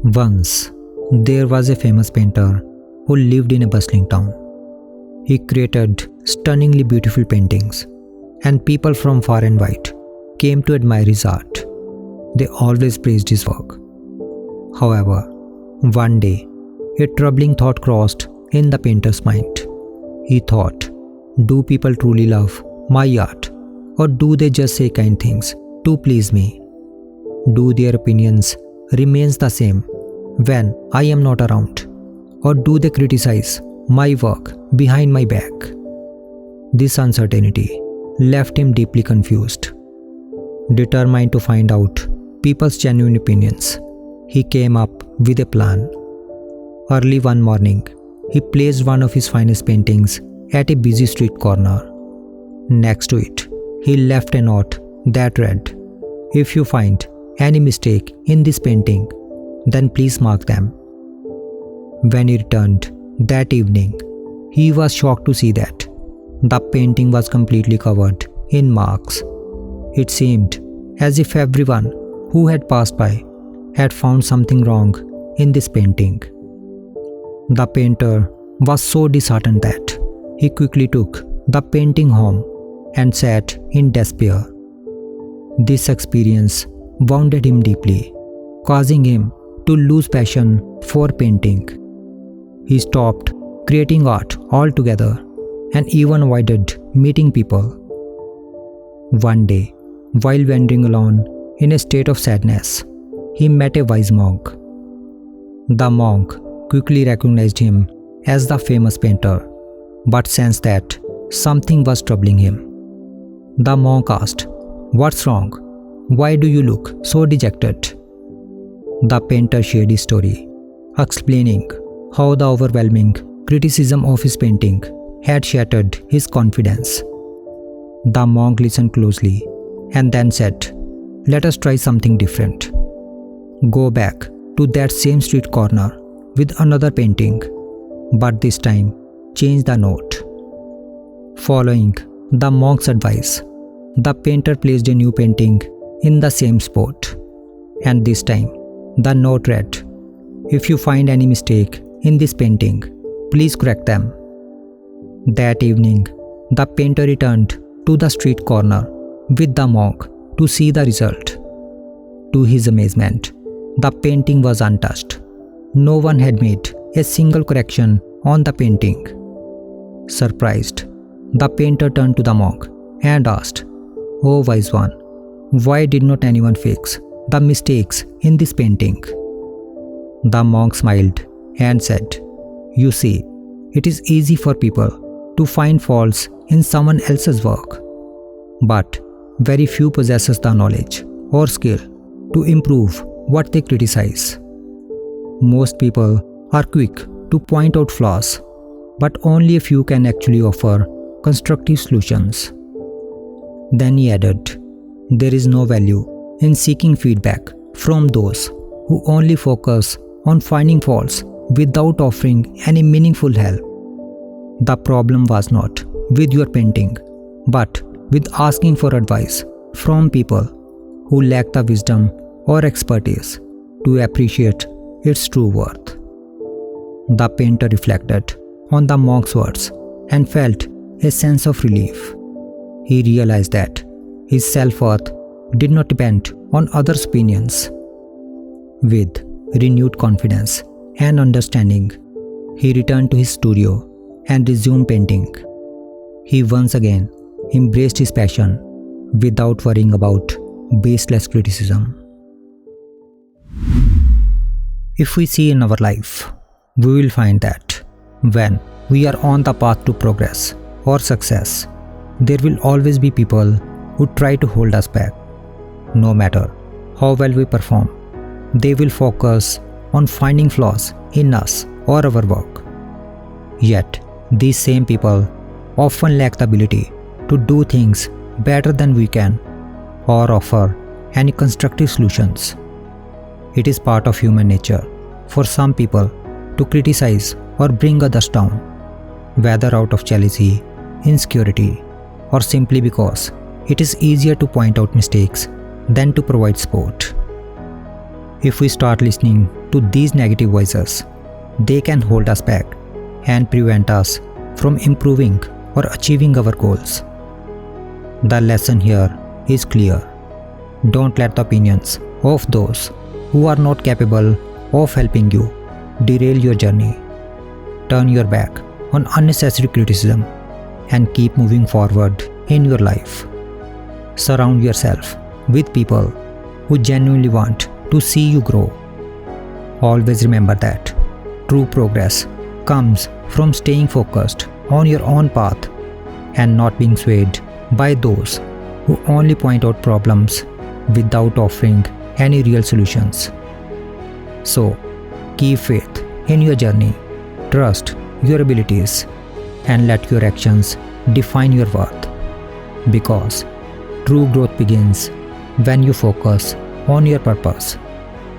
Once, there was a famous painter who lived in a bustling town. He created stunningly beautiful paintings, and people from far and wide came to admire his art. They always praised his work. However, one day, a troubling thought crossed in the painter's mind. He thought, do people truly love my art, or do they just say kind things to please me? Do their opinions remain the same when I am not around, or do they criticize my work behind my back? This uncertainty left him deeply confused. Determined to find out people's genuine opinions, he came up with a plan. Early one morning, he placed one of his finest paintings at a busy street corner. Next to it, he left a note that read, "If you find any mistake in this painting, then please mark them." When he returned that evening, he was shocked to see that the painting was completely covered in marks. It seemed as if everyone who had passed by had found something wrong in this painting. The painter was so disheartened that he quickly took the painting home and sat in despair. This experience wounded him deeply, causing him to lose passion for painting. He stopped creating art altogether and even avoided meeting people. One day, while wandering alone in a state of sadness, he met a wise monk. The monk quickly recognized him as the famous painter, but sensed that something was troubling him. The monk asked, "What's wrong? Why do you look so dejected?" The painter shared his story, explaining how the overwhelming criticism of his painting had shattered his confidence. The monk listened closely and then said, "Let us try something different. Go back to that same street corner with another painting, but this time change the note." Following the monk's advice, the painter placed a new painting in the same spot, and this time the note read, "If you find any mistake in this painting, please correct them." That evening, the painter returned to the street corner with the monk to see the result. To his amazement, the painting was untouched. No one had made a single correction on the painting. Surprised, the painter turned to the monk and asked, "Oh wise one, why did not anyone fix the mistakes in this painting?" The monk smiled and said, "You see, it is easy for people to find faults in someone else's work, but very few possesses the knowledge or skill to improve what they criticize. Most people are quick to point out flaws, but only a few can actually offer constructive solutions." Then he added, "There is no value in seeking feedback from those who only focus on finding faults without offering any meaningful help. The problem was not with your painting, but with asking for advice from people who lack the wisdom or expertise to appreciate its true worth." The painter reflected on the monk's words and felt a sense of relief. He realized that his self-worth did not depend on others' opinions. With renewed confidence and understanding, he returned to his studio and resumed painting. He once again embraced his passion without worrying about baseless criticism. If we see in our life, we will find that when we are on the path to progress or success, there will always be people who try to hold us back. No matter how well we perform, they will focus on finding flaws in us or our work. Yet, these same people often lack the ability to do things better than we can or offer any constructive solutions. It is part of human nature for some people to criticize or bring others down, whether out of jealousy, insecurity, or simply because it is easier to point out mistakes than to provide support. If we start listening to these negative voices, they can hold us back and prevent us from improving or achieving our goals. The lesson here is clear. Don't let the opinions of those who are not capable of helping you derail your journey. Turn your back on unnecessary criticism and keep moving forward in your life. Surround yourself with people who genuinely want to see you grow. Always remember that true progress comes from staying focused on your own path and not being swayed by those who only point out problems without offering any real solutions. So, keep faith in your journey, trust your abilities, and let your actions define your worth. Because true growth begins when you focus on your purpose,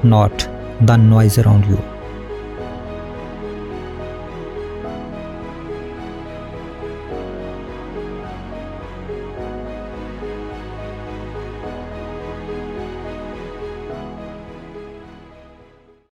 not the noise around you.